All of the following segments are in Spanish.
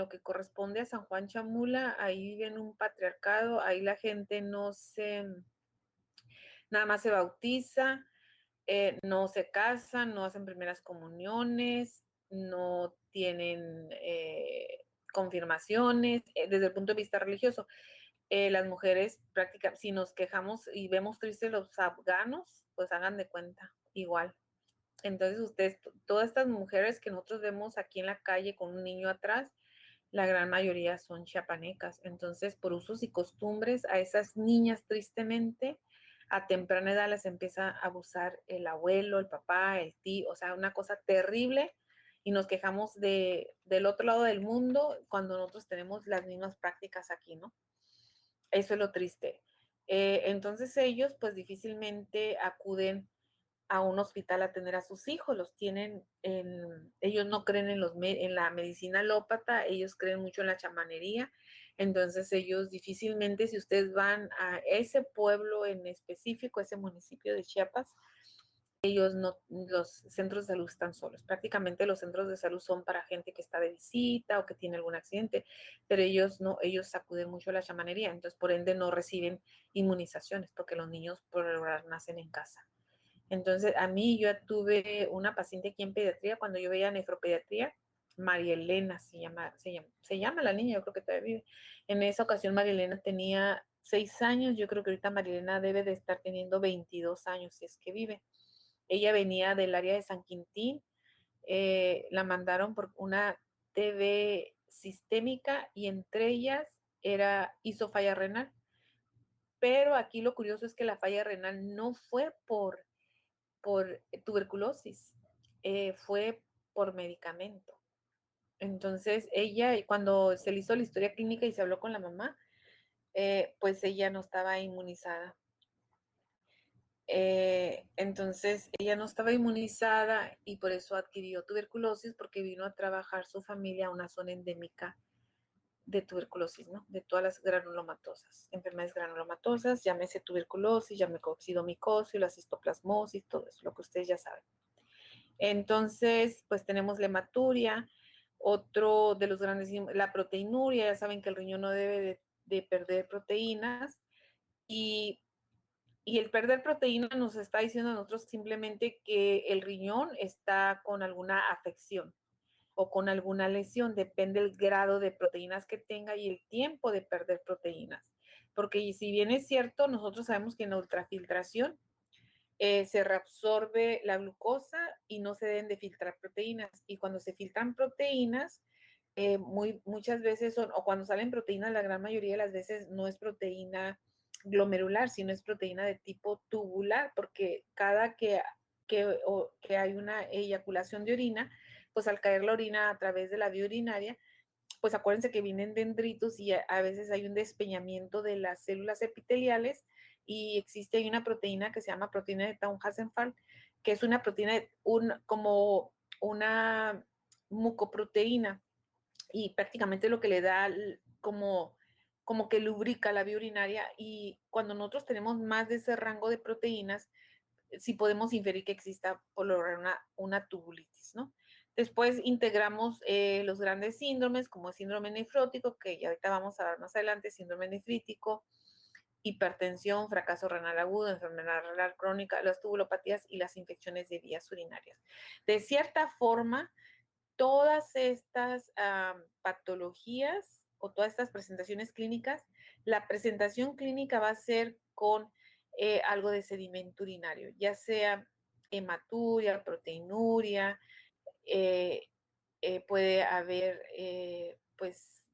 lo que corresponde a San Juan Chamula, ahí vive en un patriarcado, ahí la gente nada más se bautiza, no se casan, no hacen primeras comuniones, no tienen confirmaciones desde el punto de vista religioso. Las mujeres prácticamente, si nos quejamos y vemos tristes los afganos, pues hagan de cuenta, igual. Entonces ustedes, todas estas mujeres que nosotros vemos aquí en la calle con un niño atrás, la gran mayoría son chiapanecas. Entonces, por usos y costumbres, a esas niñas tristemente, a temprana edad les empieza a abusar el abuelo, el papá, el tío, o sea, una cosa terrible. Y nos quejamos del otro lado del mundo cuando nosotros tenemos las mismas prácticas aquí, ¿no? Eso es lo triste. Entonces ellos pues difícilmente acuden a un hospital a tener a sus hijos, los tienen ellos no creen en la medicina alópata, ellos creen mucho en la chamanería, entonces ellos difícilmente, si ustedes van a ese pueblo en específico, ese municipio de Chiapas, ellos no, los centros de salud están solos. Prácticamente los centros de salud son para gente que está de visita o que tiene algún accidente, pero ellos no, ellos acuden mucho a la chamanería, entonces por ende no reciben inmunizaciones porque los niños por lo general nacen en casa. Entonces, a mí yo tuve una paciente aquí en pediatría, cuando yo veía nefropediatría, María Elena se llama la niña, yo creo que todavía vive. En esa ocasión María Elena tenía 6 años, yo creo que ahorita María Elena debe de estar teniendo 22 años, si es que vive. Ella venía del área de San Quintín, la mandaron por una TB sistémica y entre ellas hizo falla renal. Pero aquí lo curioso es que la falla renal no fue por tuberculosis, fue por medicamento. Entonces, ella, cuando se le hizo la historia clínica y se habló con la mamá, pues ella no estaba inmunizada. Entonces, ella no estaba inmunizada y por eso adquirió tuberculosis, porque vino a trabajar su familia a una zona endémica de tuberculosis, ¿no? De todas las granulomatosas, enfermedades granulomatosas, llámese tuberculosis, llámese coccidomicosis, la cistoplasmosis, todo eso, lo que ustedes ya saben. Entonces, pues tenemos la hematuria, otro de los grandes, la proteinuria, ya saben que el riñón no debe de perder proteínas y el perder proteínas nos está diciendo a nosotros simplemente que el riñón está con alguna afección o con alguna lesión, depende del grado de proteínas que tenga y el tiempo de perder proteínas. Porque si bien es cierto, nosotros sabemos que en la ultrafiltración se reabsorbe la glucosa y no se deben de filtrar proteínas. Y cuando se filtran proteínas, muchas veces son, o cuando salen proteínas, la gran mayoría de las veces no es proteína glomerular, sino es proteína de tipo tubular, porque cada que hay una eyaculación de orina, pues al caer la orina a través de la vía urinaria, pues acuérdense que vienen dendritos y a veces hay un despeñamiento de las células epiteliales y existe una proteína que se llama proteína de Towne-Hasenfeld, que es una proteína, como una mucoproteína y prácticamente lo que le da como que lubrica la vía urinaria y cuando nosotros tenemos más de ese rango de proteínas, si podemos inferir que exista por lograr una tubulitis, ¿no? Después integramos los grandes síndromes, como el síndrome nefrótico, que ya ahorita vamos a ver más adelante, síndrome nefrítico, hipertensión, fracaso renal agudo, enfermedad renal crónica, las tubulopatías y las infecciones de vías urinarias. De cierta forma, todas estas patologías o todas estas presentaciones clínicas, la presentación clínica va a ser con algo de sedimento urinario, ya sea hematuria, proteinuria, eh, puede haber pues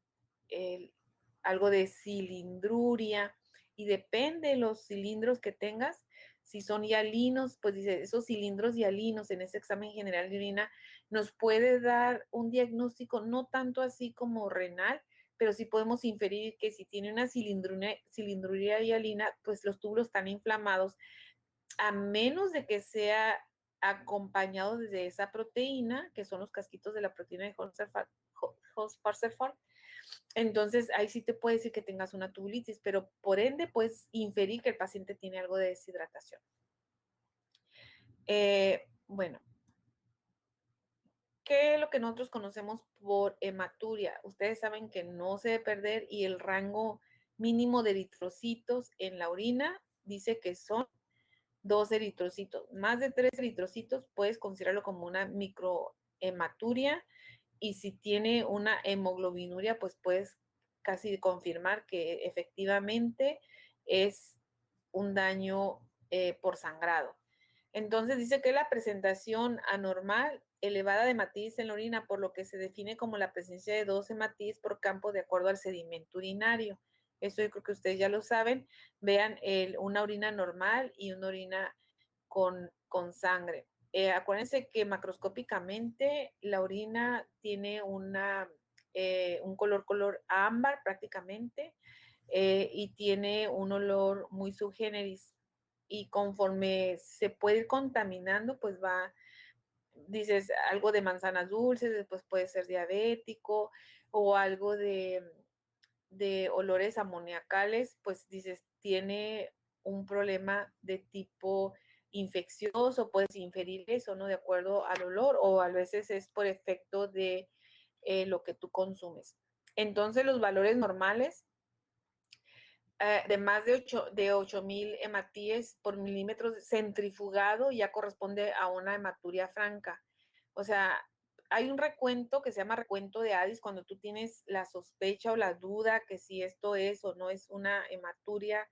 algo de cilindruria y depende de los cilindros que tengas, si son hialinos, pues dice, esos cilindros hialinos en ese examen general de orina nos puede dar un diagnóstico no tanto así como renal, pero sí podemos inferir que si tiene una cilindruría hialina, pues los túbulos están inflamados, a menos de que sea acompañado de esa proteína, que son los casquitos de la proteína de Host-Parser-Fold. Entonces, ahí sí te puede decir que tengas una tubulitis, pero por ende, puedes inferir que el paciente tiene algo de deshidratación. Bueno, ¿qué es lo que nosotros conocemos por hematuria? Ustedes saben que no se debe perder y el rango mínimo de eritrocitos en la orina dice que son 2 eritrocitos. Más de 3 eritrocitos puedes considerarlo como una microhematuria y si tiene una hemoglobinuria, pues puedes casi confirmar que efectivamente es un daño por sangrado. Entonces dice que la presentación anormal elevada de hematíes en la orina, por lo que se define como la presencia de 2 hematíes por campo de acuerdo al sedimento urinario. Eso yo creo que ustedes ya lo saben. Vean una orina normal y una orina con sangre. Acuérdense que macroscópicamente la orina tiene un color ámbar prácticamente y tiene un olor muy subgéneris y conforme se puede ir contaminando, pues dices algo de manzanas dulces, después puede ser diabético o algo de olores amoníacales, pues dices, tiene un problema de tipo infeccioso, puedes inferir eso, ¿no? De acuerdo al olor o a veces es por efecto de lo que tú consumes. Entonces los valores normales de más de 8,000 hematíes por milímetros centrifugado ya corresponde a una hematuria franca. O sea, hay un recuento que se llama recuento de Addis cuando tú tienes la sospecha o la duda que si esto es o no es una hematuria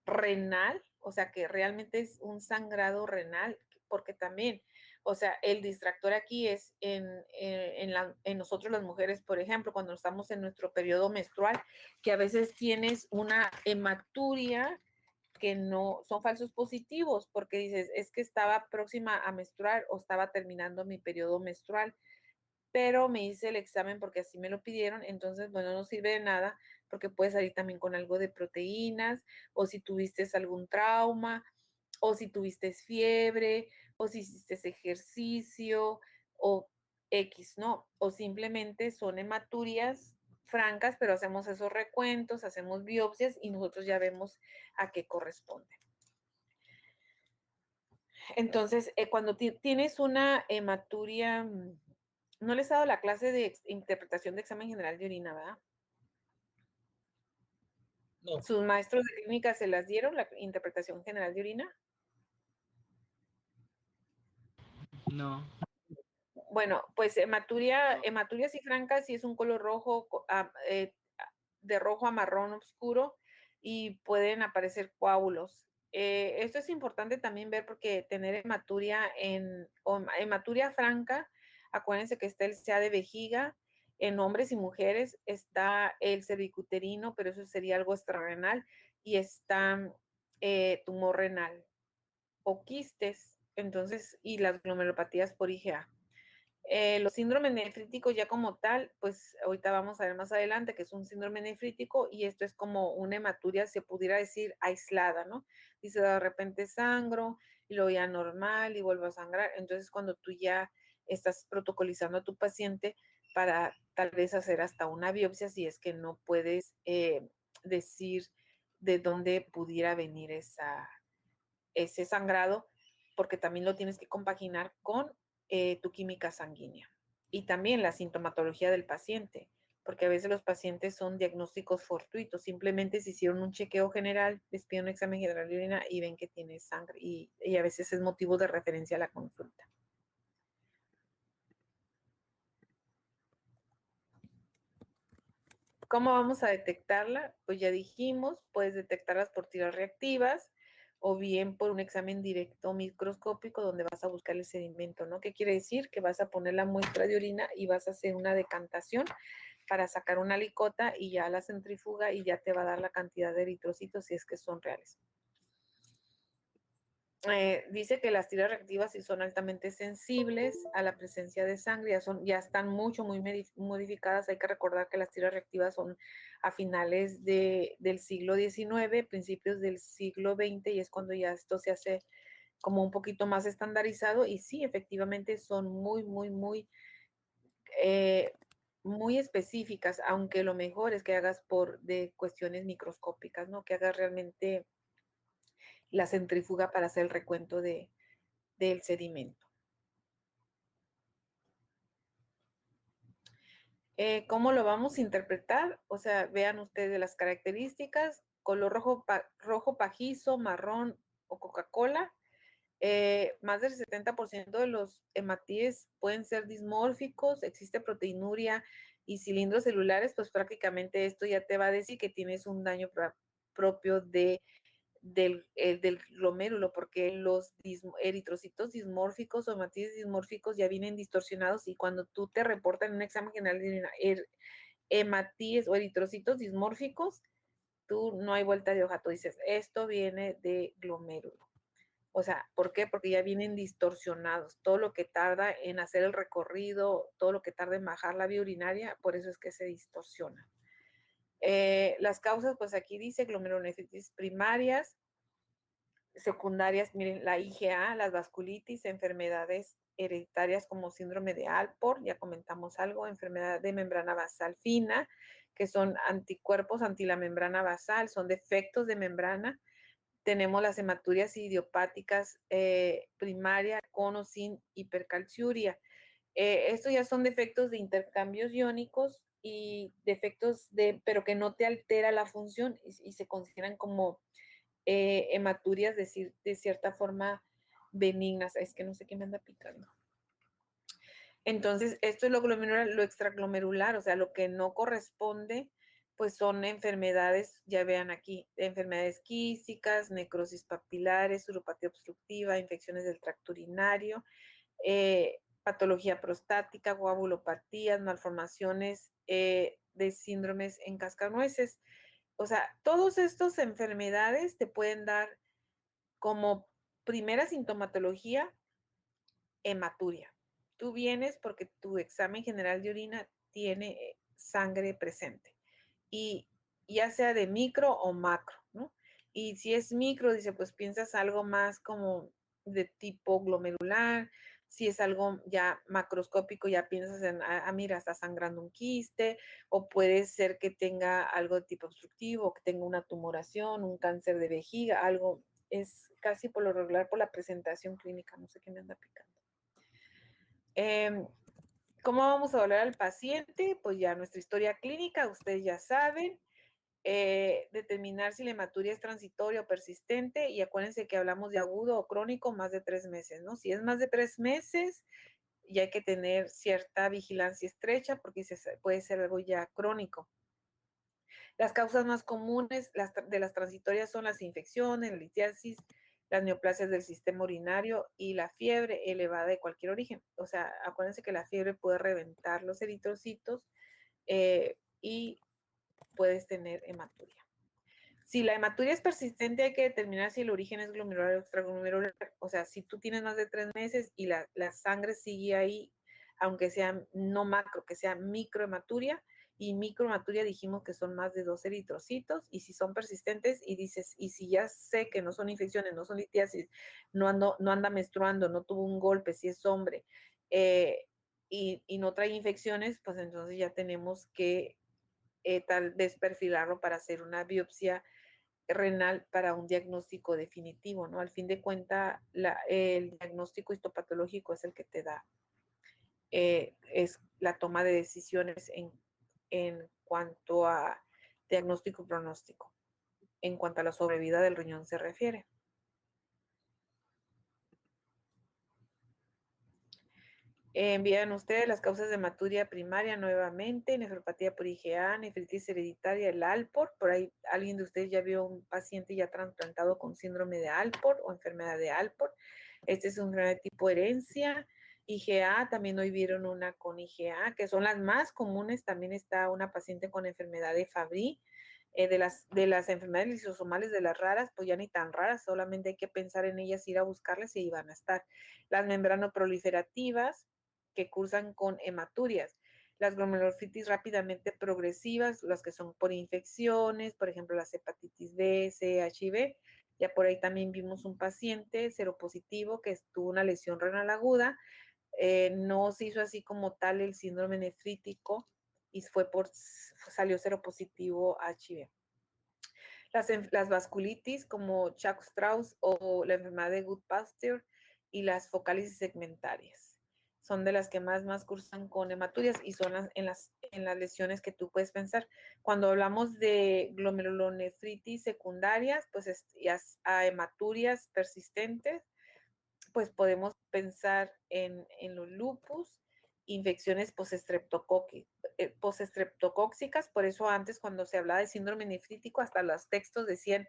renal, o sea, que realmente es un sangrado renal, porque también, o sea, el distractor aquí es en nosotros las mujeres, por ejemplo, cuando estamos en nuestro periodo menstrual, que a veces tienes una hematuria que no son falsos positivos, porque dices, es que estaba próxima a menstruar o estaba terminando mi periodo menstrual, pero me hice el examen porque así me lo pidieron, entonces, bueno, no sirve de nada porque puede salir también con algo de proteínas o si tuviste algún trauma o si tuviste fiebre o si hiciste ejercicio o X, ¿no? O simplemente son hematurias francas, pero hacemos esos recuentos, hacemos biopsias y nosotros ya vemos a qué corresponde. Entonces, cuando tienes una hematuria, no les he dado la clase de interpretación de examen general de orina, ¿verdad? No. ¿Sus maestros de clínica se las dieron, la interpretación general de orina? No. Bueno, pues hematuria y francas sí es un color rojo, de rojo a marrón oscuro y pueden aparecer coágulos. Esto es importante también ver porque tener hematuria franca, acuérdense que está el CA de vejiga, en hombres y mujeres está el cervicuterino, pero eso sería algo extrarrenal, y está tumor renal o quistes, entonces, y las glomerulopatías por IgA. Los síndromes nefríticos ya como tal, pues ahorita vamos a ver más adelante que es un síndrome nefrítico y esto es como una hematuria, se pudiera decir, aislada, ¿no? Dice de repente sangro y luego ya normal y vuelvo a sangrar. Entonces cuando tú ya estás protocolizando a tu paciente para tal vez hacer hasta una biopsia si es que no puedes decir de dónde pudiera venir ese sangrado, porque también lo tienes que compaginar con tu química sanguínea y también la sintomatología del paciente, porque a veces los pacientes son diagnósticos fortuitos, simplemente se hicieron un chequeo general, les piden un examen general de orina y ven que tiene sangre y a veces es motivo de referencia a la consulta. ¿Cómo vamos a detectarla? Pues ya dijimos, puedes detectarlas por tiras reactivas o bien por un examen directo microscópico donde vas a buscar el sedimento, ¿no? ¿Qué quiere decir? Que vas a poner la muestra de orina y vas a hacer una decantación para sacar una licota y ya la centrifuga y ya te va a dar la cantidad de eritrocitos si es que son reales. Dice que las tiras reactivas sí son altamente sensibles a la presencia de sangre, ya están muy modificadas. Hay que recordar que las tiras reactivas son a finales del siglo XIX, principios del siglo XX, y es cuando ya esto se hace como un poquito más estandarizado. Y sí, efectivamente son muy específicas, aunque lo mejor es que hagas de cuestiones microscópicas, ¿no? Que hagas realmente la centrífuga para hacer el recuento del sedimento. ¿Cómo lo vamos a interpretar? O sea, vean ustedes las características, color rojo pajizo, marrón o Coca-Cola. Más del 70% de los hematíes pueden ser dismórficos, existe proteinuria y cilindros celulares, pues prácticamente esto ya te va a decir que tienes un daño propio del glomérulo, porque los eritrocitos dismórficos o hematíes dismórficos ya vienen distorsionados y cuando tú te reportan en un examen general de orina hematíes o eritrocitos dismórficos, tú no hay vuelta de hoja, tú dices, esto viene de glomérulo. O sea, ¿por qué? Porque ya vienen distorsionados. Todo lo que tarda en hacer el recorrido, todo lo que tarda en bajar la vía urinaria, por eso es que se distorsiona. Las causas, pues aquí dice glomerulonefritis primarias, secundarias, miren, la IgA, las vasculitis, enfermedades hereditarias como síndrome de Alport, ya comentamos algo, enfermedad de membrana basal fina, que son anticuerpos anti la membrana basal, son defectos de membrana. Tenemos las hematurias idiopáticas primaria con o sin hipercalciuria. Estos ya son defectos de intercambios iónicos y defectos pero que no te altera la función y se consideran como hematurias de cierta forma benignas. Es que no sé qué me anda picando. Entonces, esto es lo glomerular, lo extraglomerular, o sea, lo que no corresponde, pues son enfermedades, ya vean aquí, enfermedades quísticas, necrosis papilares, uropatía obstructiva, infecciones del tracto urinario, patología prostática, coagulopatías, malformaciones de síndromes en cascanueces. O sea, todas estas enfermedades te pueden dar como primera sintomatología hematuria. Tú vienes porque tu examen general de orina tiene sangre presente y ya sea de micro o macro, ¿no? Y si es micro, dice, pues piensas algo más como de tipo glomerular. Si es algo ya macroscópico, ya piensas en, mira, está sangrando un quiste, o puede ser que tenga algo de tipo obstructivo, que tenga una tumoración, un cáncer de vejiga, algo, es casi por lo regular por la presentación clínica, no sé qué me anda picando. ¿Cómo vamos a evaluar al paciente? Pues ya nuestra historia clínica, ustedes ya saben. Determinar si la hematuria es transitoria o persistente, y acuérdense que hablamos de agudo o crónico más de 3 meses, ¿no? Si es más de 3 meses, ya hay que tener cierta vigilancia estrecha porque puede ser algo ya crónico. Las causas más comunes de las transitorias son las infecciones, la litiasis, las neoplasias del sistema urinario y la fiebre elevada de cualquier origen. O sea, acuérdense que la fiebre puede reventar los eritrocitos y puedes tener hematuria. Si la hematuria es persistente, hay que determinar si el origen es glomerular o extraglomerular. O sea, si tú tienes más de 3 meses y la sangre sigue ahí, aunque sea no macro, que sea microhematuria, y microhematuria dijimos que son más de 2 eritrocitos, y si son persistentes y dices, y si ya sé que no son infecciones, no son litiasis, no anda menstruando, no tuvo un golpe, si es hombre, y no trae infecciones, pues entonces ya tenemos que tal vez perfilarlo para hacer una biopsia renal para un diagnóstico definitivo, ¿no? Al fin de cuentas, el diagnóstico histopatológico es el que te da, es la toma de decisiones en cuanto a diagnóstico y pronóstico, en cuanto a la sobrevida del riñón se refiere. Envían ustedes las causas de hematuria primaria nuevamente, nefropatía por IgA, nefritis hereditaria, el Alport. Por ahí alguien de ustedes ya vio un paciente ya trasplantado con síndrome de Alport o enfermedad de Alport. Este es un gran tipo herencia. IgA, también hoy vieron una con IgA, que son las más comunes. También está una paciente con enfermedad de Fabry. De las enfermedades lisosomales de las raras, pues ya ni tan raras, solamente hay que pensar en ellas, ir a buscarlas y ahí van a estar. Las membranoproliferativas, que cursan con hematurias. Las glomerulonefritis rápidamente progresivas, las que son por infecciones, por ejemplo, las hepatitis B, C, HIV. Ya por ahí también vimos un paciente seropositivo que tuvo una lesión renal aguda. No se hizo así como tal el síndrome nefrítico y salió seropositivo a HIV. Las vasculitis como Churg-Strauss o la enfermedad de Goodpasture y las focálisis segmentarias. son de las que más cursan con hematurias y son en las lesiones que tú puedes pensar. Cuando hablamos de glomerulonefritis secundarias, pues a hematurias persistentes, pues podemos pensar en los lupus, infecciones postestreptocóxicas, por eso antes cuando se hablaba de síndrome nefrítico, hasta los textos decían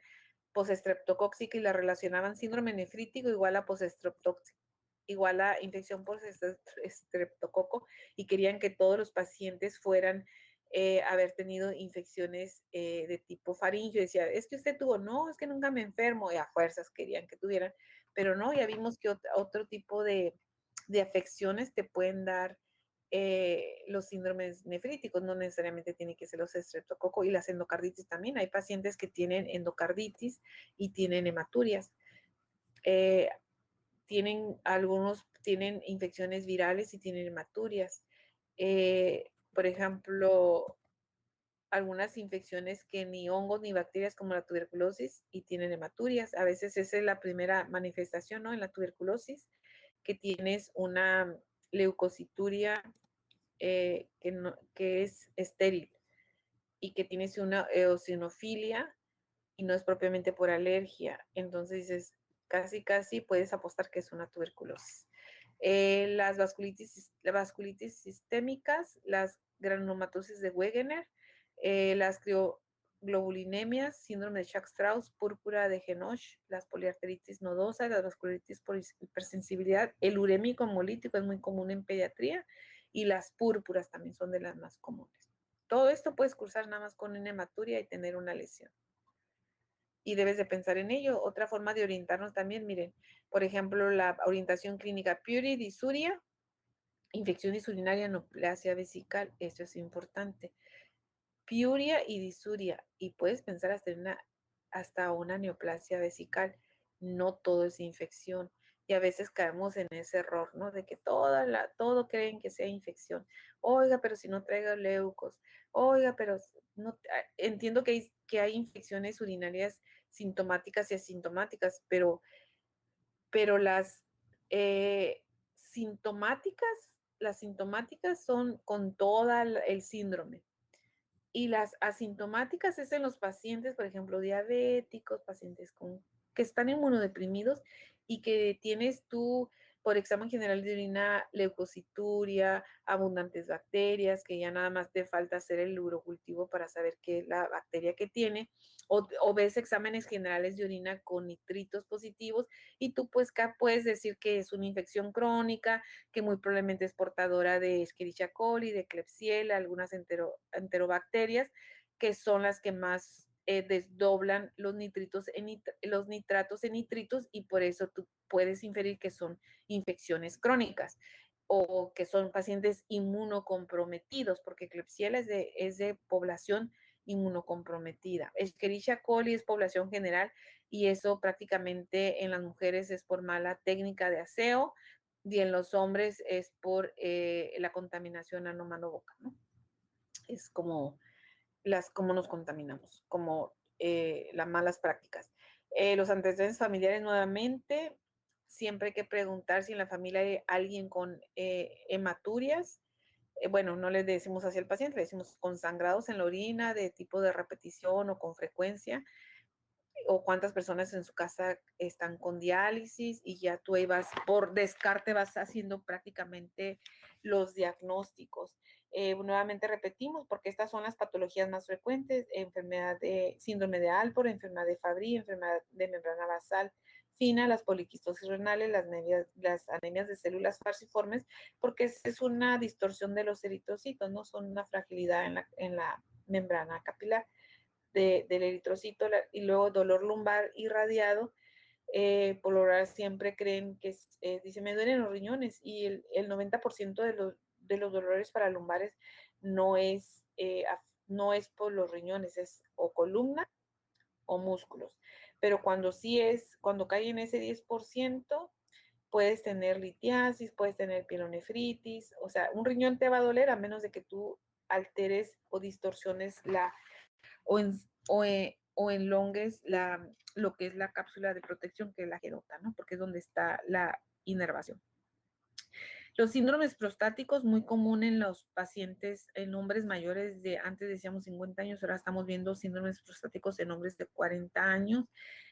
postestreptocóxica y la relacionaban síndrome nefrítico igual a postestreptocóxica igual a infección por estreptococo y querían que todos los pacientes fueran haber tenido infecciones de tipo faríngeo. Decía, es que usted tuvo, no, es que nunca me enfermo, y a fuerzas querían que tuvieran, pero no, ya vimos que otro tipo de afecciones te pueden dar los síndromes nefríticos, no necesariamente tiene que ser los estreptococo y las endocarditis también. Hay pacientes que tienen endocarditis y tienen hematurias. Algunos tienen infecciones virales y tienen hematurias. Por ejemplo, algunas infecciones que ni hongos ni bacterias como la tuberculosis y tienen hematurias. A veces esa es la primera manifestación, ¿no? En la tuberculosis, que tienes una leucocituria que es estéril y que tienes una eosinofilia y no es propiamente por alergia. Entonces dices, casi puedes apostar que es una tuberculosis. Las vasculitis sistémicas, las granulomatosis de Wegener, las crioglobulinemias, síndrome de Schack-Strauss, púrpura de Genoch, las poliarteritis nodosa, las vasculitis por hipersensibilidad, el urémico hemolítico es muy común en pediatría y las púrpuras también son de las más comunes. Todo esto puedes cursar nada más con una hematuria y tener una lesión. Y debes de pensar en ello. Otra forma de orientarnos también, miren, por ejemplo, la orientación clínica Puri, disuria, infección disurinaria, neoplasia vesical, esto es importante. Piuria y disuria, y puedes pensar hasta una neoplasia vesical. No todo es infección. Y a veces caemos en ese error, ¿no? De que todo creen que sea infección. Oiga, pero si no traigo leucos. Oiga, pero no, entiendo que hay infecciones urinarias sintomáticas y asintomáticas, pero las sintomáticas son con todo el síndrome. Y las asintomáticas es en los pacientes, por ejemplo, diabéticos, pacientes que están inmunodeprimidos y que tienes tú, por examen general de orina, leucocituria, abundantes bacterias, que ya nada más te falta hacer el urocultivo para saber qué es la bacteria que tiene, o ves exámenes generales de orina con nitritos positivos y tú pues puedes decir que es una infección crónica, que muy probablemente es portadora de Escherichia coli, de Klebsiella, algunas enterobacterias, que son las que más desdoblan los nitratos en nitritos y por eso tú puedes inferir que son infecciones crónicas o que son pacientes inmunocomprometidos, porque Klebsiella es de población inmunocomprometida. Escherichia coli es población general y eso prácticamente en las mujeres es por mala técnica de aseo y en los hombres es por la contaminación ano-mano-boca, ¿no? Es como cómo nos contaminamos, como las malas prácticas. Los antecedentes familiares nuevamente, siempre hay que preguntar si en la familia hay alguien con hematurias. Bueno, no le decimos hacia el paciente, le decimos con sangrados en la orina de tipo de repetición o con frecuencia, o cuántas personas en su casa están con diálisis y ya tú ahí vas, por descarte vas haciendo prácticamente los diagnósticos. Nuevamente repetimos, porque estas son las patologías más frecuentes: enfermedad de síndrome de Alport, enfermedad de Fabry, enfermedad de membrana basal fina, las poliquistosis renales, las anemias de células falciformes, porque es una distorsión de los eritrocitos, no son una fragilidad en la membrana capilar del eritrocito, y luego dolor lumbar irradiado. Por lo general siempre creen que dice, me duelen los riñones, y el 90% de los dolores para lumbares no es por los riñones, es o columna o músculos. Pero cuando cae en ese 10%, puedes tener litiasis, puedes tener pielonefritis, o sea, un riñón te va a doler a menos de que tú alteres o distorsiones o, en, o enlongues lo que es la cápsula de protección, que es la gerota, ¿no? Porque es donde está la inervación. Los síndromes prostáticos, muy común en los pacientes, en hombres mayores de, antes decíamos 50 años, ahora estamos viendo síndromes prostáticos en hombres de 40 años.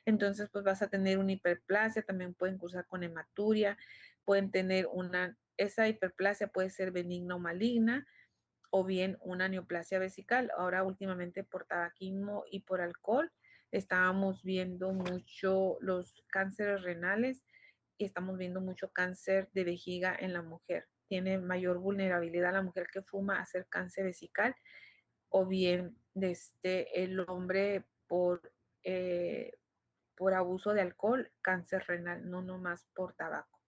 Entonces, pues vas a tener una hiperplasia, también pueden cursar con hematuria, pueden tener esa hiperplasia puede ser benigna o maligna, o bien una neoplasia vesical. Ahora, últimamente, por tabaquismo y por alcohol, estábamos viendo mucho los cánceres renales y estamos viendo mucho cáncer de vejiga en la mujer. Tiene mayor vulnerabilidad la mujer que fuma a hacer cáncer vesical, o bien el hombre por abuso de alcohol, cáncer renal, no nomás por tabaco.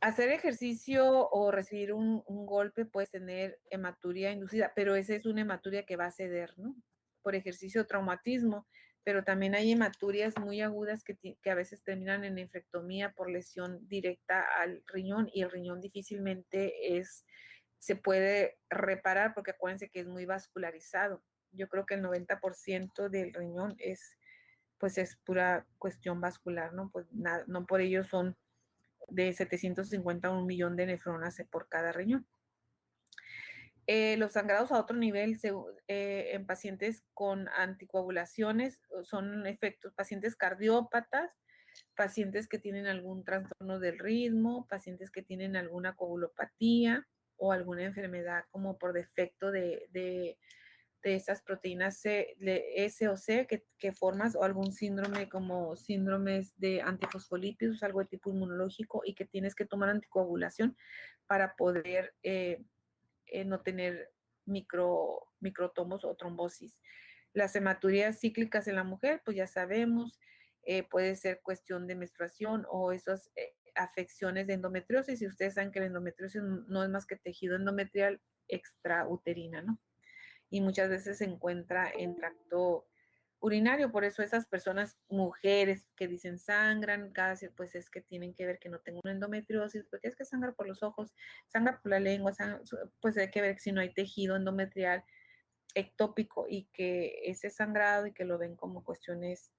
Hacer ejercicio o recibir un golpe puede tener hematuria inducida, pero esa es una hematuria que va a ceder, ¿no? Por ejercicio o traumatismo, pero también hay hematurias muy agudas que a veces terminan en nefrectomía por lesión directa al riñón, y el riñón difícilmente se puede reparar porque acuérdense que es muy vascularizado. Yo creo que el 90% del riñón pues es pura cuestión vascular, ¿no? Pues no por ello son de 750 a 1 millón de nefronas por cada riñón. Los sangrados a otro nivel en pacientes con anticoagulaciones son efectos, pacientes cardiópatas, pacientes que tienen algún trastorno del ritmo, pacientes que tienen alguna coagulopatía o alguna enfermedad como por defecto de esas proteínas S o C que formas, o algún síndrome como síndromes de antifosfolípidos, algo de tipo inmunológico, y que tienes que tomar anticoagulación para poder no tener microtomos o trombosis. Las hematurías cíclicas en la mujer, pues ya sabemos, puede ser cuestión de menstruación o esas afecciones de endometriosis, y ustedes saben que la endometriosis no es más que tejido endometrial extrauterina, ¿no? Y muchas veces se encuentra en tracto urinario. Por eso esas personas, mujeres que dicen sangran, pues es que tienen que ver que no tengo una endometriosis, porque es que sangra por los ojos, sangra por la lengua, pues hay que ver si no hay tejido endometrial ectópico, y que ese sangrado y que lo ven como cuestiones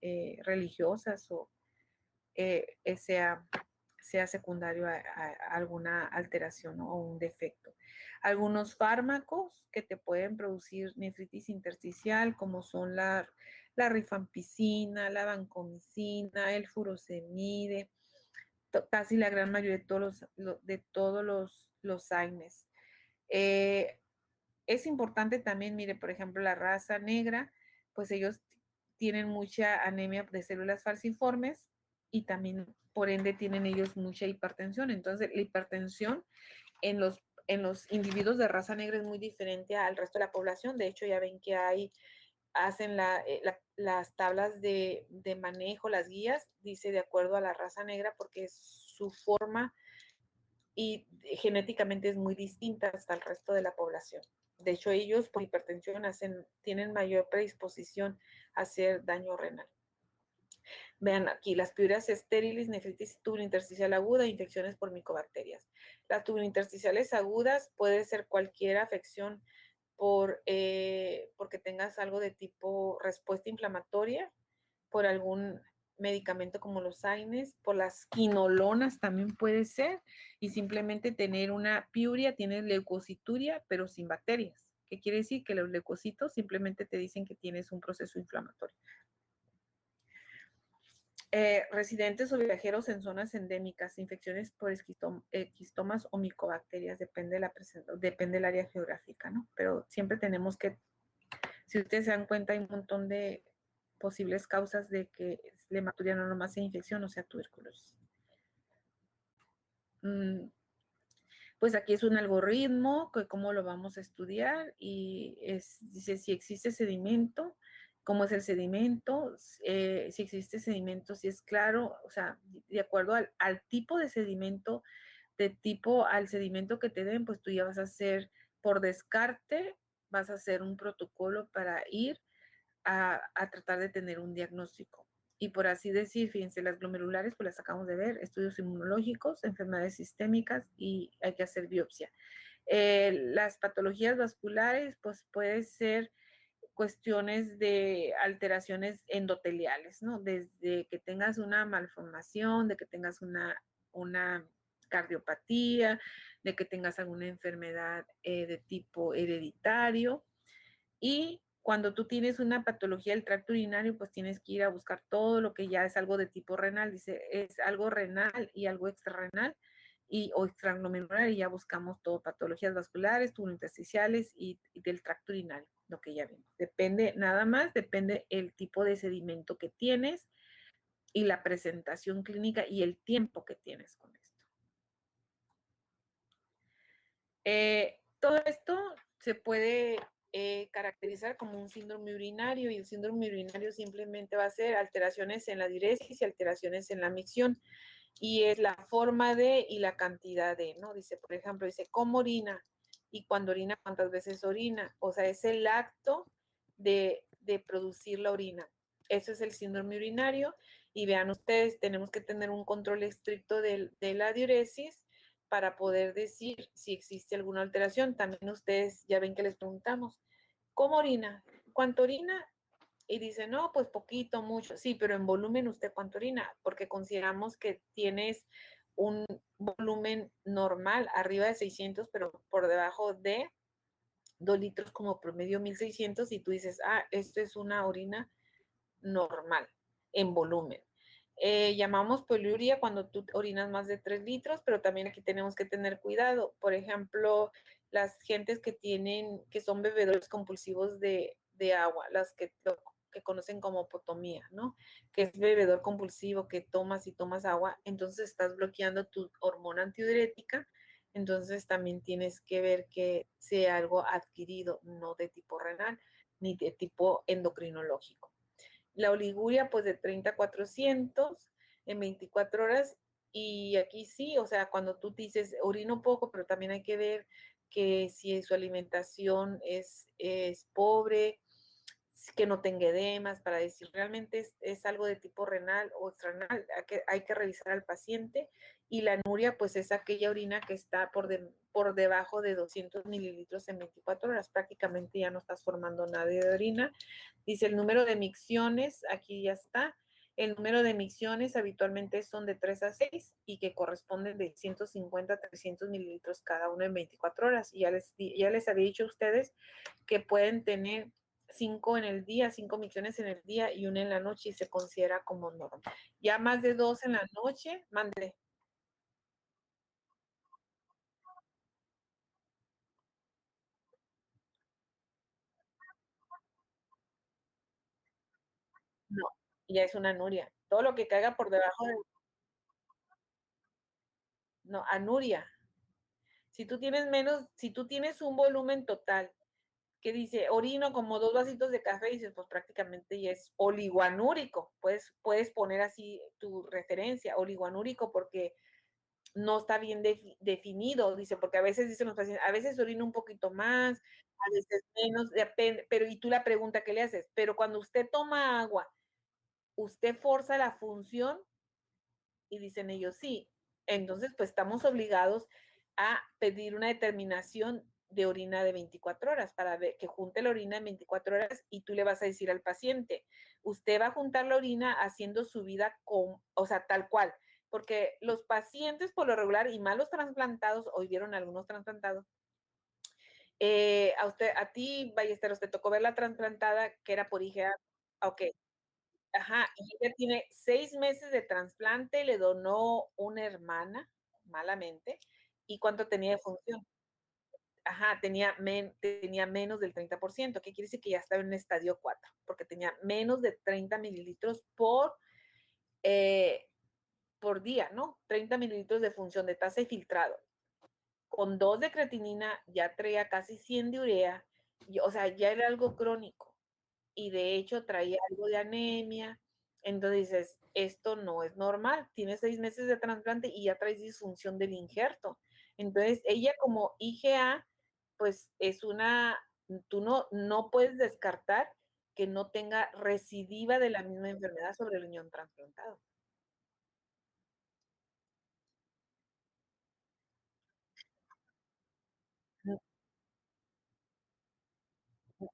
religiosas o sea secundario a alguna alteración, ¿no? O un defecto. Algunos fármacos que te pueden producir nefritis intersticial, como son la rifampicina, la vancomicina, el furosemide, casi la gran mayoría de todos los AINES. Es importante también, mire, por ejemplo, la raza negra, pues ellos tienen mucha anemia de células falciformes, y también, por ende, tienen ellos mucha hipertensión. Entonces, la hipertensión en los individuos de raza negra es muy diferente al resto de la población. De hecho, ya ven que hacen las tablas de manejo, las guías, dice de acuerdo a la raza negra, porque su forma y genéticamente es muy distinta hasta el resto de la población. De hecho, ellos por hipertensión tienen mayor predisposición a hacer daño renal. Vean aquí, las piurias estériles, nefritis tubulointersticial aguda, infecciones por micobacterias. Las tubulointersticiales agudas puede ser cualquier afección porque tengas algo de tipo respuesta inflamatoria, por algún medicamento como los AINES, por las quinolonas también puede ser, y simplemente tener una piuria, tienes leucocituria, pero sin bacterias. ¿Qué quiere decir? Que los leucocitos simplemente te dicen que tienes un proceso inflamatorio. Residentes o viajeros en zonas endémicas, infecciones por esquistomas o micobacterias, depende del área geográfica, ¿no? Pero siempre tenemos que, si ustedes se dan cuenta, hay un montón de posibles causas de que la hematuria no nomás sea infección o sea tuberculosis. Pues aquí es un algoritmo, que cómo lo vamos a estudiar, y dice si existe sedimento, cómo es el sedimento, si existe sedimento, si es claro, o sea, de acuerdo al tipo de sedimento, al sedimento que te den, pues tú ya vas a hacer, por descarte, vas a hacer un protocolo para ir a tratar de tener un diagnóstico. Y por así decir, fíjense, las glomerulares, pues las acabamos de ver, estudios inmunológicos, enfermedades sistémicas, y hay que hacer biopsia. Las patologías vasculares, pues puede ser cuestiones de alteraciones endoteliales, ¿no? Desde que tengas una malformación, de que tengas una cardiopatía, de que tengas alguna enfermedad de tipo hereditario. Y cuando tú tienes una patología del tracto urinario, pues tienes que ir a buscar todo lo que ya es algo de tipo renal. Dice, es algo renal y algo extrarrenal o extraglomerular, y ya buscamos todo, patologías vasculares, intersticiales y del tracto urinario, lo que ya vimos. Depende, nada más, depende el tipo de sedimento que tienes y la presentación clínica y el tiempo que tienes con esto. Todo esto se puede caracterizar como un síndrome urinario, y el síndrome urinario simplemente va a ser alteraciones en la diuresis y alteraciones en la micción, y es la forma de y la cantidad de, ¿no? Dice, por ejemplo, dice, ¿cómo orina? Y cuando orina, ¿cuántas veces orina? O sea, es el acto de producir la orina. Eso es el síndrome urinario, y vean ustedes, tenemos que tener un control estricto de la diuresis para poder decir si existe alguna alteración. También ustedes ya ven que les preguntamos, ¿cómo orina? ¿Cuánto orina? Y dice, no, pues poquito, mucho. Sí, pero en volumen, ¿usted cuánto orina? Porque consideramos que tienes un volumen normal, arriba de 600, pero por debajo de 2 litros, como promedio 1600, y tú dices, esto es una orina normal en volumen. Llamamos poliuria cuando tú orinas más de 3 litros, pero también aquí tenemos que tener cuidado. Por ejemplo, las gentes que son bebedores compulsivos de agua, las que conocen como potomía, ¿no? Que es bebedor compulsivo, que tomas y tomas agua, entonces estás bloqueando tu hormona antidiurética, entonces también tienes que ver que sea algo adquirido, no de tipo renal ni de tipo endocrinológico. La oliguria, pues de 30 a 400 en 24 horas. Y aquí sí, o sea, cuando tú dices orino poco, pero también hay que ver que si su alimentación es pobre, que no tenga edemas, para decir realmente es algo de tipo renal o extranal, hay que revisar al paciente. Y la anuria, pues es aquella orina que está por debajo de 200 mililitros en 24 horas, prácticamente ya no estás formando nada de orina. Dice el número de micciones, aquí ya está. El número de micciones habitualmente son de 3 a 6 y que corresponden de 150 a 300 mililitros cada uno en 24 horas. Y ya les había dicho a ustedes que pueden tener 5 en el día, 5 micciones en el día y una en la noche, y se considera como normal. Ya más de 2 en la noche, mande. No, ya es una anuria. Todo lo que caiga por debajo de, no, anuria. Si tú tienes un volumen total que dice orino como 2 vasitos de café, y dices, pues prácticamente ya es oligoanúrico. Puedes poner así tu referencia, oligoanúrico, porque no está bien definido, dice, porque a veces dicen los pacientes, a veces orina un poquito más, a veces menos, depende, pero y tú la pregunta que le haces, pero cuando usted toma agua, ¿usted forza la función? Y dicen ellos, sí. Entonces, pues estamos obligados a pedir una determinación de orina de 24 horas para ver que junte la orina en 24 horas, y tú le vas a decir al paciente, usted va a juntar la orina haciendo su vida o sea, tal cual, porque los pacientes por lo regular, y más los trasplantados, hoy vieron algunos trasplantados, a ti, Ballesteros, te tocó ver la trasplantada que era por IgA, ok, ajá, y ella tiene 6 meses de trasplante, le donó una hermana, malamente. ¿Y cuánto tenía de función? Ajá, tenía menos del 30%, que quiere decir que ya estaba en estadio 4, porque tenía menos de 30 mililitros eh, por día, ¿no? 30 mililitros de función de tasa de filtrado. Con 2 de creatinina ya traía casi 100 de urea, o sea, ya era algo crónico. Y de hecho traía algo de anemia. Entonces dices, esto no es normal, tiene 6 meses de trasplante y ya traes disfunción del injerto. Entonces ella como IgA, pues tú no puedes descartar que no tenga recidiva de la misma enfermedad sobre el riñón trasplantado.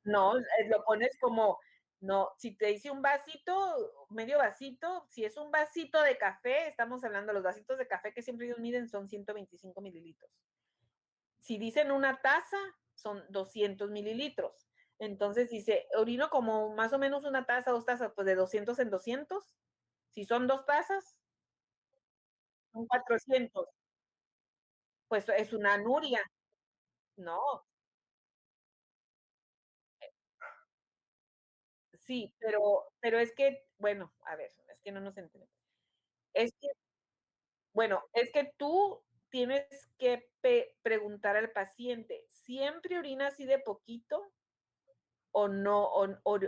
No, lo pones como No, si te dice un vasito, medio vasito, si es un vasito de café, estamos hablando, los vasitos de café que siempre ellos miden son 125 mililitros. Si dicen una taza, son 200 mililitros. Entonces dice, orino como más o menos una taza, dos tazas, pues de 200 en 200. Si son dos tazas, son 400. Pues es una anuria. No, sí, pero es que, bueno, a ver, es que no nos entendemos. Es que, bueno, es que tú tienes que preguntar al paciente, ¿siempre orina así de poquito o no,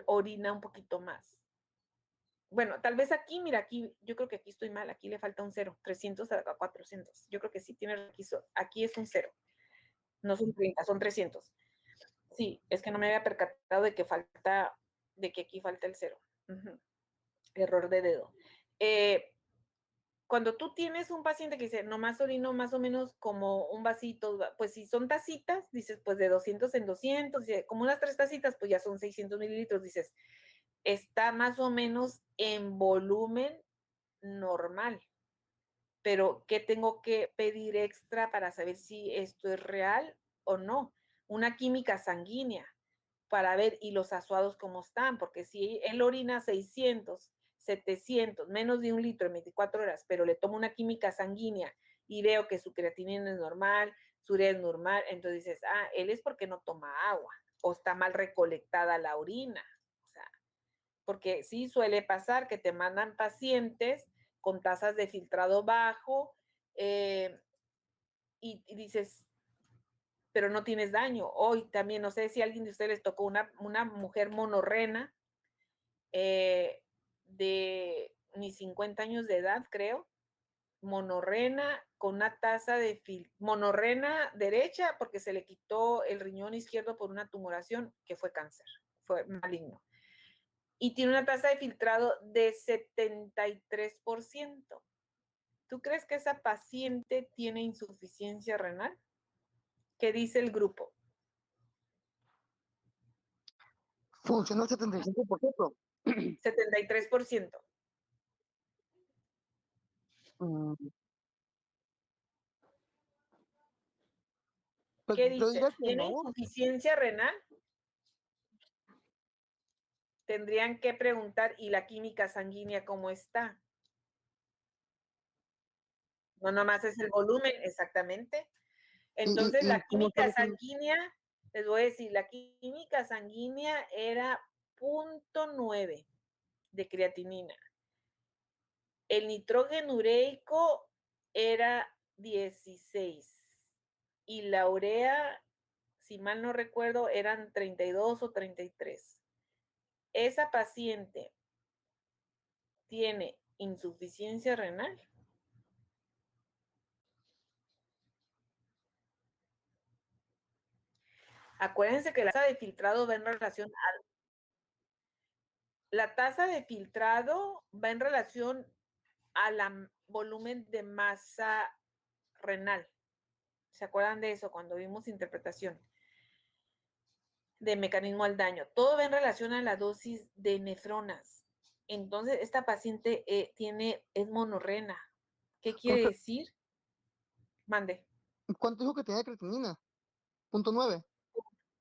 orina un poquito más? Bueno, tal vez aquí, mira, aquí, yo creo que aquí estoy mal, aquí le falta un cero, 300 a 400. Yo creo que sí tiene aquí, aquí es un cero, no son 30, son 300. Sí, es que no me había percatado de que falta, de que aquí falta el cero. Ujú. Error de dedo. Eh, Cuando tú tienes un paciente que dice, nomás orino más o menos como un vasito, pues si son tacitas, dices, pues de 200 en 200, como unas 3 tacitas, pues ya son 600 mililitros, dices, está más o menos en volumen normal, pero ¿qué tengo que pedir extra para saber si esto es real o no? Una química sanguínea para ver y los azuados cómo están, porque si él orina 600, 700, menos de un litro en 24 horas, pero le tomo una química sanguínea y veo que su creatinina es normal, su urea es normal, entonces dices, ah, él es porque no toma agua o está mal recolectada la orina. O sea, porque sí suele pasar que te mandan pacientes con tasas de filtrado bajo eh, y dices, pero no tienes daño. Hoy también, no sé si a alguien de ustedes les tocó una mujer monorrena eh, de ni 50 años de edad, creo, monorrena con una tasa de monorrena derecha porque se le quitó el riñón izquierdo por una tumoración que fue cáncer, fue maligno. Y tiene una tasa de filtrado de 73%. ¿Tú crees que esa paciente tiene insuficiencia renal? ¿Qué dice el grupo? Funciona al 75%. 73%. Mm, Pues ¿Qué yo dices? diría que ¿Tiene no. insuficiencia renal? Tendrían que preguntar, ¿y la química sanguínea cómo está? No nomás es el volumen, exactamente. Entonces, Y la cómo está química la química? sanguínea, les voy a decir, la química sanguínea era 0.9 de creatinina. El nitrógeno ureico era 16 y la urea, si mal no recuerdo, eran 32 o 33. Esa paciente tiene insuficiencia renal. Acuérdense que la tasa de filtrado va en relación a la tasa de filtrado va en relación al volumen de masa renal. ¿Se acuerdan de eso cuando vimos interpretación de mecanismo al daño? Todo va en relación a la dosis de nefronas. Entonces, esta paciente es monorrena. ¿Qué quiere decir? Mande. ¿Cuánto dijo que tenía de creatinina? ¿0.9?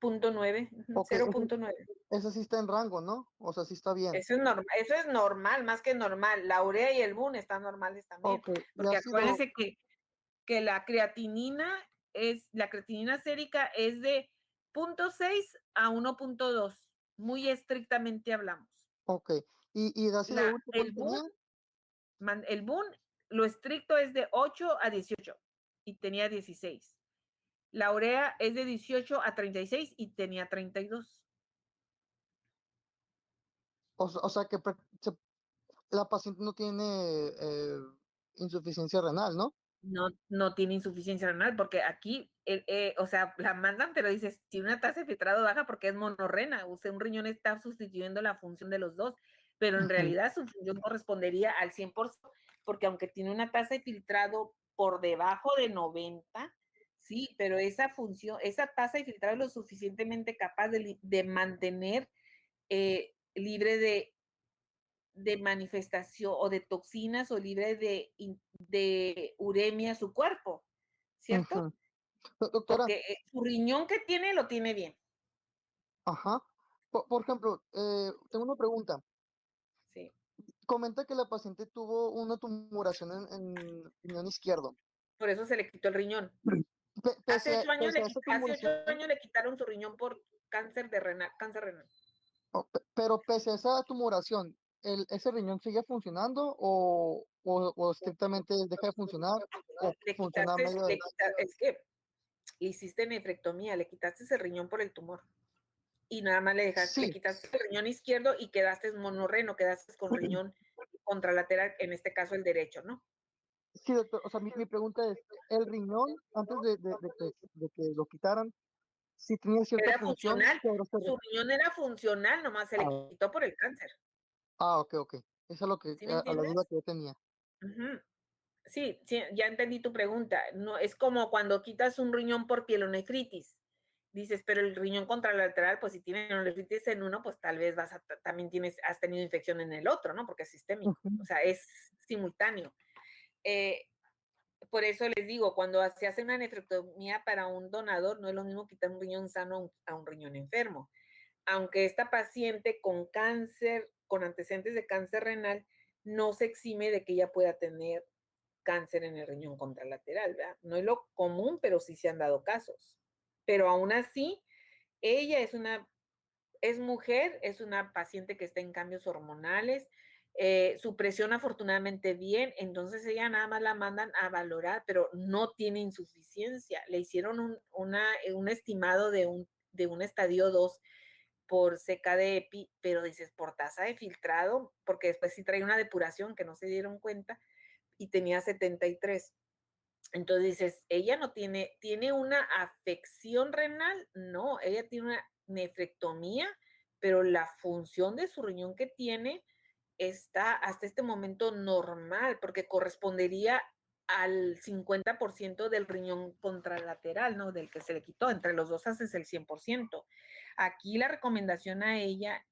0.9, Ok, 0.9. ese sí está en rango, ¿no? O sea, sí está bien. Eso es normal, más que normal. La urea y el BUN están normales también. Ok, y Porque ácido, acuérdense que la creatinina sérica es de 0.6 a 1.2. Muy estrictamente hablamos. ok. ¿Y de ácido úrico El cuánto BUN, tenía? el BUN, lo estricto es de 8 a 18 y tenía 16. La urea es de 18 a 36 y tenía 32. O sea que la paciente no tiene insuficiencia renal, ¿no? No tiene insuficiencia renal, porque aquí, o sea, la mandan, pero dices, tiene una tasa de filtrado baja porque es monorrena, o sea, un riñón está sustituyendo la función de los dos, pero en Ujú. realidad su función correspondería al 100%, porque aunque tiene una tasa de filtrado por debajo de 90, sí, pero esa función, esa tasa de filtrado es lo suficientemente capaz de mantener libre de manifestación o de toxinas o libre de uremia su cuerpo, ¿cierto? Ujú. Doctora, Porque su riñón que tiene lo tiene bien, ajá. Por ejemplo, tengo una pregunta. sí. Comenta que la paciente tuvo una tumoración en riñón izquierdo. Por eso se le quitó el riñón. Pese a, pese a esa Hace ocho tumoración, años le quitaron su riñón por cáncer renal. pero pese a esa tumoración, ¿ese riñón sigue funcionando o estrictamente deja de funcionar o funciona a medio de... Es que le hiciste nefrectomía, le quitaste ese riñón por el tumor. Y nada más le Sí, quitaste el riñón izquierdo y quedaste monorreno, quedaste con riñón contralateral, en este caso el derecho, ¿no? sí, doctor. O sea, mi pregunta es, ¿el riñón, antes de que lo quitaran, sí tenía cierta Era función, funcional, pero su riñón era funcional, nomás se le Ah, quitó por el cáncer. ok, ok. Eso es lo que, ¿Sí me a la duda entiendes? que yo tenía. Ujú. Sí, sí, ya entendí tu pregunta. No, es como cuando quitas un riñón por pielonefritis. Dices, pero el riñón contralateral, pues si tienes pielonefritis en uno, pues tal vez también has tenido infección en el otro, ¿no? Porque es sistémico. Ujú. O sea, es simultáneo. Eh, por eso les digo, cuando se hace una nefrectomía para un donador, no es lo mismo quitar un riñón sano a un riñón enfermo. Aunque esta paciente con cáncer, con antecedentes de cáncer renal, no se exime de que ella pueda tener cáncer en el riñón contralateral, ¿verdad? No es lo común, pero sí se han dado casos. Pero aún así, ella es mujer, es una paciente que está en cambios hormonales, su presión afortunadamente bien, entonces ella nada más la mandan a valorar, pero no tiene insuficiencia. Le hicieron un estimado de un estadio 2 por seca de EPI, pero dices por tasa de filtrado, porque después sí trae una depuración que no se dieron cuenta y tenía 73. Entonces dices, ella no tiene una afección renal, no, ella tiene una nefrectomía, pero la función de su riñón que tiene está hasta este momento normal, porque correspondería al 50% del riñón contralateral, ¿no? Del que se le quitó. Entre los dos haces el 100%. Aquí la recomendación a ella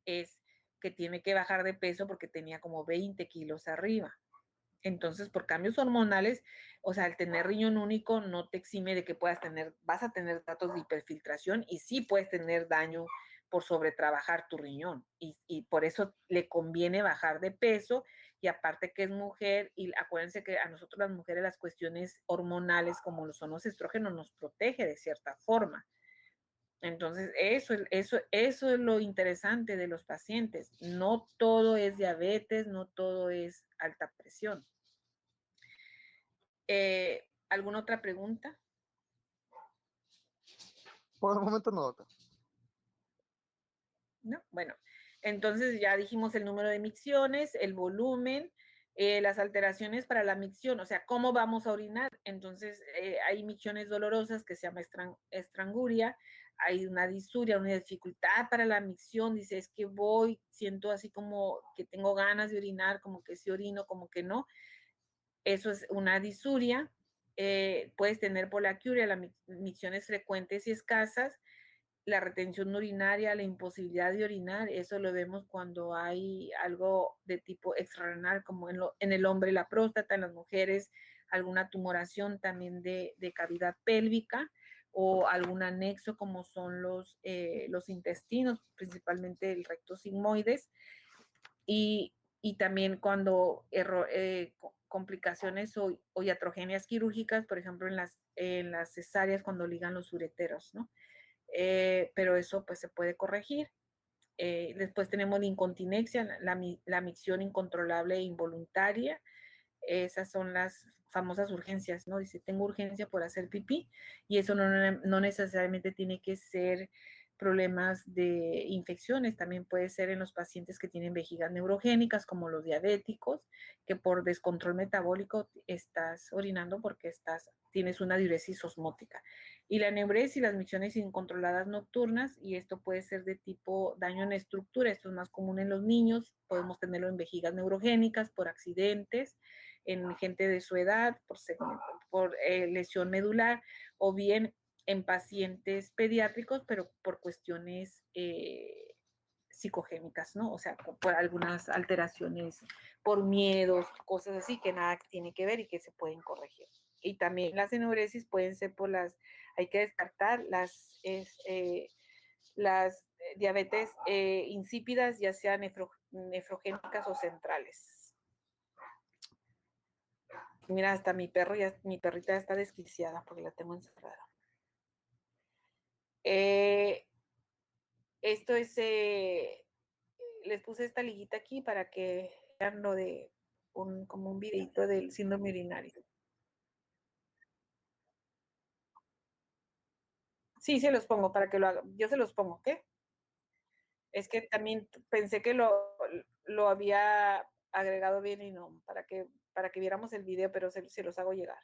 es que tiene que bajar de peso porque tenía como 20 kilos arriba. Entonces, por cambios hormonales, o sea, al tener riñón único no te exime de que vas a tener datos de hiperfiltración y sí puedes tener daño por sobretrabajar tu riñón. Y por eso le conviene bajar de peso y aparte que es mujer, y acuérdense que a nosotros las mujeres las cuestiones hormonales como lo son los estrógenos nos protege de cierta forma. Entonces, eso es lo interesante de los pacientes. No todo es diabetes, no todo es alta presión. ¿Alguna otra pregunta? Por el momento no, doctor. ¿No? Bueno, entonces ya dijimos el número de micciones, el volumen, las alteraciones para la micción, o sea, cómo vamos a orinar. Entonces, hay micciones dolorosas que se llama estranguria, hay una disuria, una dificultad para la micción, dice, es que siento así como que tengo ganas de orinar, como que sí orino, como que no. Eso es una disuria. Puedes tener polaquiuria, las micciones frecuentes y escasas, la retención urinaria, la imposibilidad de orinar, eso lo vemos cuando hay algo de tipo extrarrenal, como en el hombre la próstata, en las mujeres alguna tumoración también de cavidad pélvica o algún anexo como son los intestinos, principalmente el recto sigmoides, y también cuando complicaciones o iatrogenias quirúrgicas, por ejemplo en las cesáreas cuando ligan los ureteros, ¿no? Pero eso pues se puede corregir. Después tenemos la incontinencia, la micción incontrolable e involuntaria. Esas son las famosas urgencias, ¿no? Dice, tengo urgencia por hacer pipí y eso no necesariamente tiene que ser problemas de infecciones, también puede ser en los pacientes que tienen vejigas neurogénicas, como los diabéticos, que por descontrol metabólico estás orinando porque tienes una diuresis osmótica. Y la neuresis y las micciones incontroladas nocturnas, y esto puede ser de tipo daño en estructura, esto es más común en los niños, podemos tenerlo en vejigas neurogénicas por accidentes, en gente de su edad, por lesión medular, o bien en pacientes pediátricos, pero por cuestiones psicogénicas, ¿no? O sea, por algunas alteraciones, por miedos, cosas así que nada tiene que ver y que se pueden corregir. Y también las enuresis pueden ser por hay que descartar las diabetes insípidas, ya sean nefrogénicas o centrales. Mira, hasta mi perrita está desquiciada porque la tengo encerrada. Esto es, les puse esta liguita aquí para que vean lo de como un videito del síndrome urinario. Sí, se los pongo para que lo hagan. Yo se los pongo, ¿ok? Es que también pensé que lo había agregado bien y no, para que viéramos el video, pero se los hago llegar.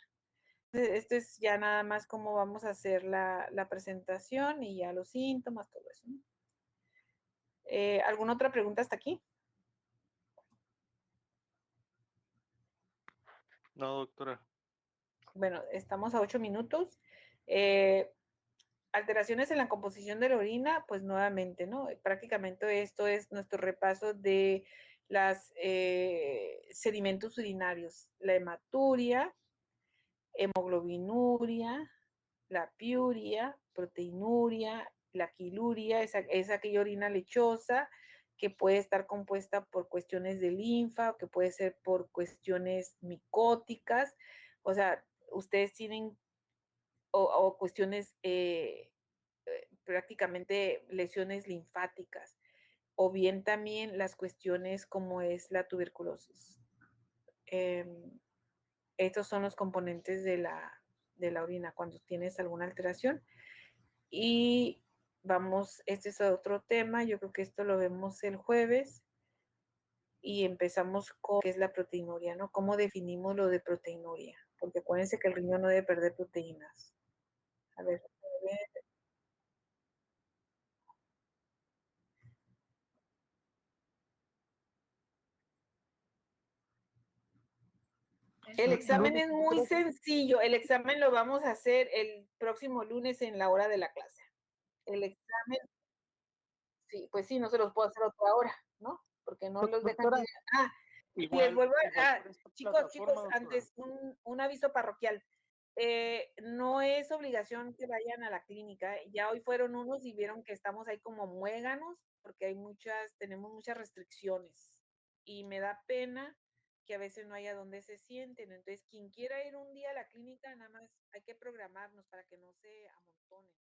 Esto es ya nada más cómo vamos a hacer la presentación y ya los síntomas, todo eso, ¿no? ¿Alguna otra pregunta hasta aquí? No, doctora. Bueno, estamos a 8 minutos. Alteraciones en la composición de la orina, pues nuevamente, ¿no? Prácticamente esto es nuestro repaso de los sedimentos urinarios, la hematuria, hemoglobinuria, la piuria, proteinuria, la quiluria, es aquella orina lechosa que puede estar compuesta por cuestiones de linfa, o que puede ser por cuestiones micóticas, o sea, ustedes tienen, o cuestiones prácticamente lesiones linfáticas, o bien también las cuestiones como es la tuberculosis. Estos son los componentes de la orina cuando tienes alguna alteración. Y vamos, este es otro tema, yo creo que esto lo vemos el jueves y empezamos con qué es la proteinuria, ¿no? ¿Cómo definimos lo de proteinuria? Porque acuérdense que el riñón no debe perder proteínas. A ver. El examen es muy sencillo. El examen lo vamos a hacer el próximo lunes en la hora de la clase. El examen, sí, pues sí, no se los puedo hacer otra hora, ¿no? Porque no los dejan. Doctora, Les vuelvo a, por esta chicos, plataforma, doctora. antes un aviso parroquial. No es obligación que vayan a la clínica. Ya hoy fueron unos y vieron que estamos ahí como muéganos porque tenemos muchas restricciones y me da pena que a veces no haya donde se sienten. Entonces, quien quiera ir un día a la clínica, nada más hay que programarnos para que no se amontonen.